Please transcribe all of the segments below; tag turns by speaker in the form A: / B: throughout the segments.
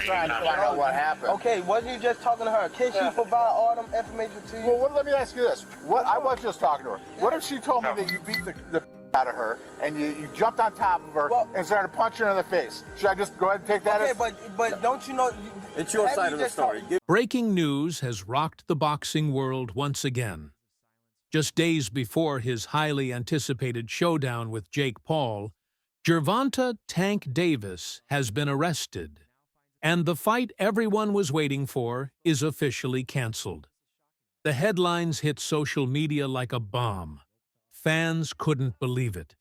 A: trying to find out what happened.
B: Okay, wasn't you just talking to her? Can she provide all them information to you?
A: Well, let me ask you this. What I was just talking to her. What if she told me that you beat the out of her and you jumped on top of her and started punching her in the face? Should I just go ahead and take that as...
B: but don't you know...
C: It's your side of the story.
D: Breaking news has rocked the boxing world once again. Just days before his highly anticipated showdown with Jake Paul, Gervonta "Tank" Davis has been arrested, and the fight everyone was waiting for is officially canceled. The headlines hit social media like a bomb. Fans couldn't believe it.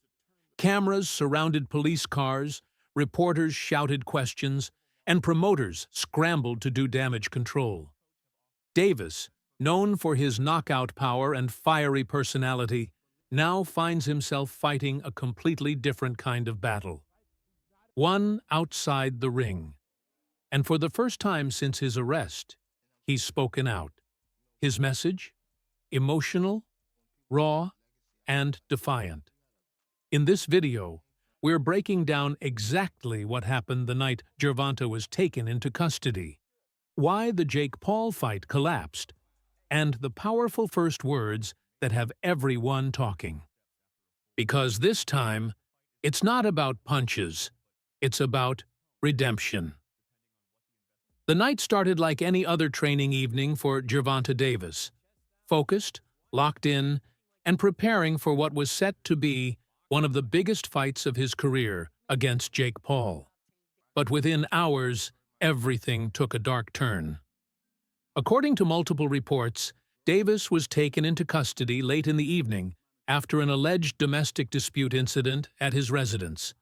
D: Cameras surrounded police cars, reporters shouted questions, and promoters scrambled to do damage control. Davis, known for his knockout power and fiery personality, now finds himself fighting a completely different kind of battle. One outside the ring. And for the first time since his arrest, he's spoken out. His message? Emotional, raw, and defiant. In this video, we're breaking down exactly what happened the night Gervonta was taken into custody, why the Jake Paul fight collapsed, and the powerful first words that have everyone talking. Because this time, it's not about punches, it's about redemption. The night started like any other training evening for Gervonta Davis, focused, locked in, and preparing for what was set to be one of the biggest fights of his career against Jake Paul. But within hours, everything took a dark turn. According to multiple reports, Davis was taken into custody late in the evening after an alleged domestic dispute incident at his residence.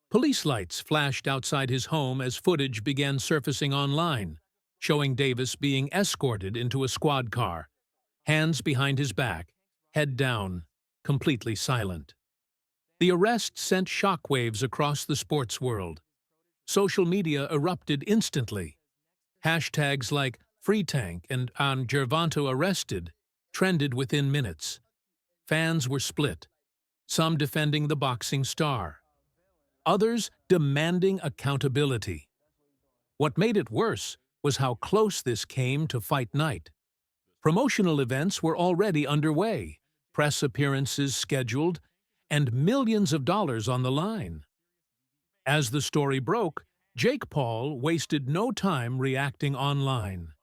D: Police lights flashed outside his home as footage began surfacing online, showing Davis being escorted into a squad car, hands behind his back, head down, completely silent. The arrest sent shockwaves across the sports world. Social media erupted instantly. Hashtags like #FreeTank and Gervonta arrested trended within minutes. Fans were split, some defending the boxing star, others demanding accountability. What made it worse was how close this came to fight night. Promotional events were already underway, press appearances scheduled, and millions of dollars on the line. As the story broke, Jake Paul wasted no time reacting online.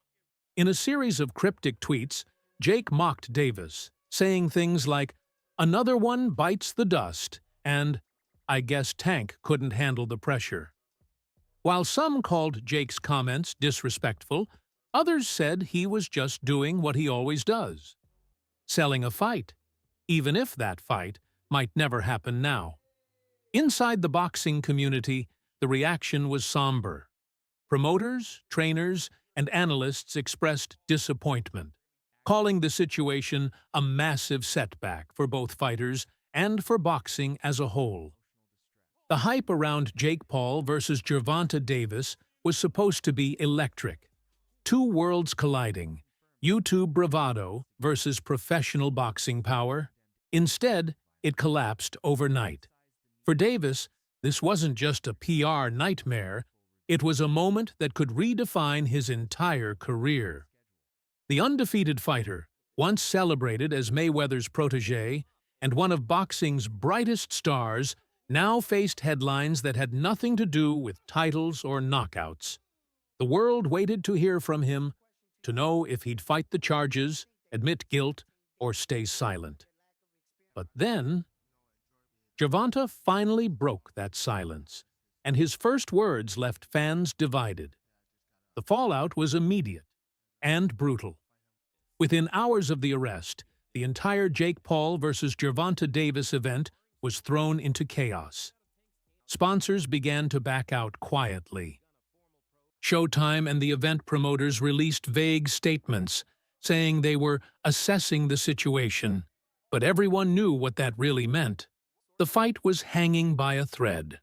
D: In a series of cryptic tweets, Jake mocked Davis, saying things like, "Another one bites the dust," and "I guess Tank couldn't handle the pressure." While some called Jake's comments disrespectful, others said he was just doing what he always does, selling a fight, even if that fight might never happen now. Inside the boxing community, the reaction was somber. Promoters, trainers, and analysts expressed disappointment, calling the situation a massive setback for both fighters and for boxing as a whole. The hype around Jake Paul versus Gervonta Davis was supposed to be electric. Two worlds colliding, YouTube bravado versus professional boxing power. Instead, it collapsed overnight. For Davis, this wasn't just a PR nightmare, it was a moment that could redefine his entire career. The undefeated fighter, once celebrated as Mayweather's protégé and one of boxing's brightest stars, now faced headlines that had nothing to do with titles or knockouts. The world waited to hear from him, to know if he'd fight the charges, admit guilt, or stay silent. But then, Gervonta finally broke that silence, and his first words left fans divided. The fallout was immediate and brutal. Within hours of the arrest, the entire Jake Paul versus Gervonta Davis event was thrown into chaos. Sponsors began to back out quietly. Showtime and the event promoters released vague statements, saying they were assessing the situation, but everyone knew what that really meant. The fight was hanging by a thread.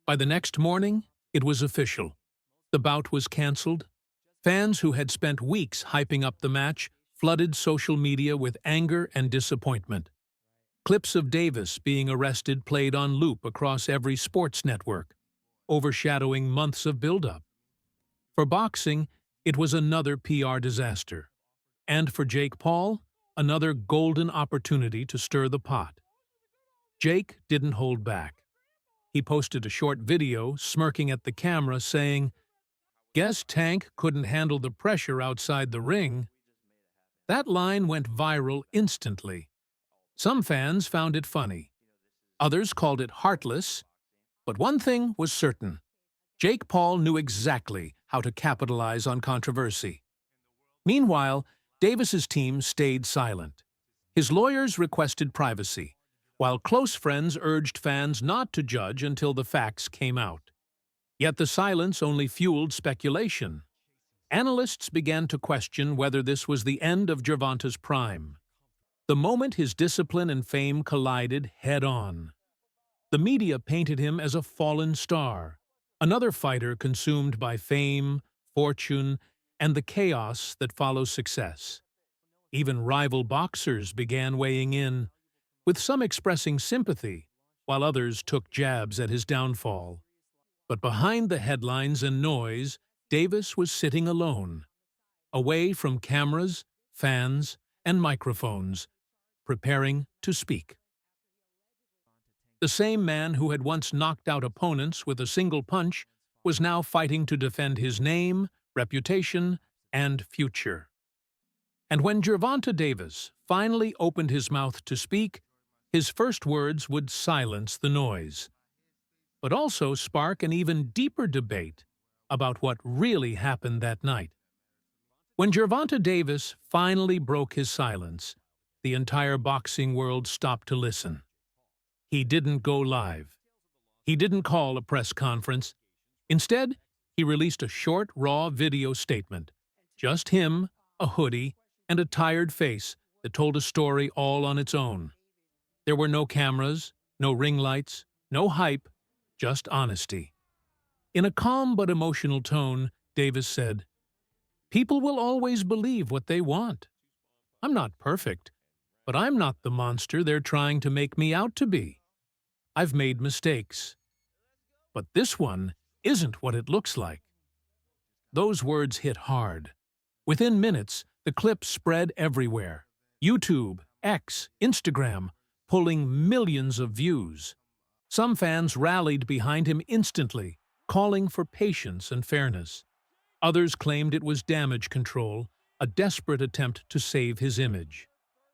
D: By the next morning, it was official. The bout was canceled. Fans who had spent weeks hyping up the match flooded social media with anger and disappointment. Clips of Davis being arrested played on loop across every sports network, overshadowing months of build-up. For boxing, it was another PR disaster. And for Jake Paul, another golden opportunity to stir the pot. Jake didn't hold back. He posted a short video smirking at the camera saying, "Guess Tank couldn't handle the pressure outside the ring." That line went viral instantly. Some fans found it funny. Others called it heartless. But one thing was certain. Jake Paul knew exactly how to capitalize on controversy. Meanwhile, Davis's team stayed silent. His lawyers requested privacy, while close friends urged fans not to judge until the facts came out. Yet the silence only fueled speculation. Analysts began to question whether this was the end of Gervonta's prime. The moment his discipline and fame collided head-on. The media painted him as a fallen star, another fighter consumed by fame, fortune, and the chaos that follows success. Even rival boxers began weighing in, with some expressing sympathy, while others took jabs at his downfall. But behind the headlines and noise, Davis was sitting alone, away from cameras, fans, and microphones, preparing to speak. The same man who had once knocked out opponents with a single punch was now fighting to defend his name, reputation, and future. And when Gervonta Davis finally opened his mouth to speak, his first words would silence the noise, but also spark an even deeper debate about what really happened that night. When Gervonta Davis finally broke his silence, the entire boxing world stopped to listen. He didn't go live. He didn't call a press conference. Instead, he released a short, raw video statement. Just him, a hoodie, and a tired face that told a story all on its own. There were no cameras, no ring lights, no hype, just honesty. In a calm but emotional tone, Davis said, "People will always believe what they want. I'm not perfect, but I'm not the monster they're trying to make me out to be. I've made mistakes. But this one isn't what it looks like." Those words hit hard. Within minutes, the clip spread everywhere. YouTube, X, Instagram, pulling millions of views. Some fans rallied behind him instantly, calling for patience and fairness. Others claimed it was damage control, a desperate attempt to save his image.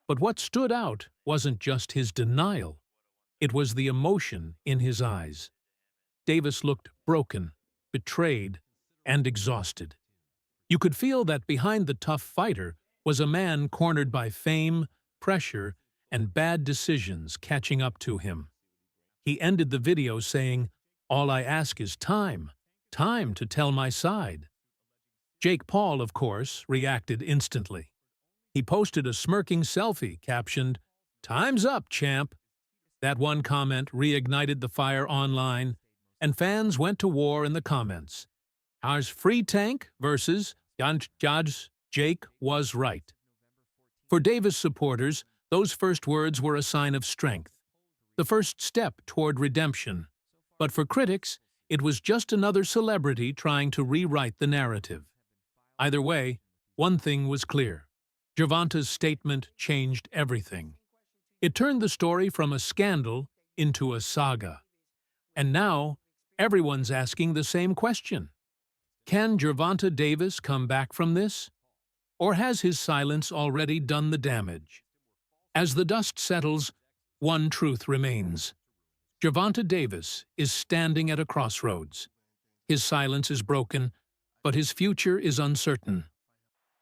D: But what stood out wasn't just his denial. It was the emotion in his eyes. Davis looked broken, betrayed, and exhausted. You could feel that behind the tough fighter was a man cornered by fame, pressure, and bad decisions catching up to him. He ended the video saying, "All I ask is time to tell my side." Jake Paul, of course, reacted instantly. He posted a smirking selfie captioned, "Time's up, champ." That one comment reignited the fire online, and fans went to war in the comments. Ours free Tank versus Jake was right. For Davis supporters, those first words were a sign of strength, the first step toward redemption. But for critics, it was just another celebrity trying to rewrite the narrative. Either way, one thing was clear. Gervonta's statement changed everything. It turned the story from a scandal into a saga. And now, everyone's asking the same question. Can Gervonta Davis come back from this? Or has his silence already done the damage? As the dust settles, one truth remains. Gervonta Davis is standing at a crossroads. His silence is broken, but his future is uncertain.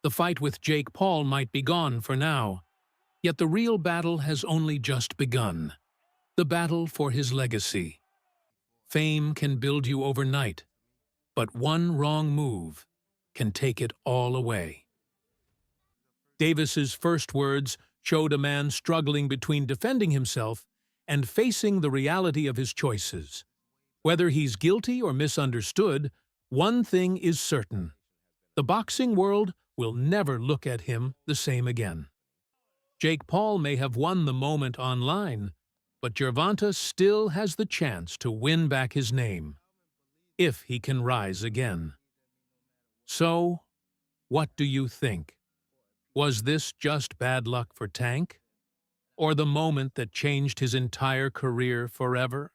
D: The fight with Jake Paul might be gone for now, yet the real battle has only just begun. The battle for his legacy. Fame can build you overnight, but one wrong move can take it all away. Davis's first words showed a man struggling between defending himself and facing the reality of his choices. Whether he's guilty or misunderstood, one thing is certain. The boxing world will never look at him the same again. Jake Paul may have won the moment online, but Gervonta still has the chance to win back his name, if he can rise again. So, what do you think? Was this just bad luck for Tank? Or the moment that changed his entire career forever?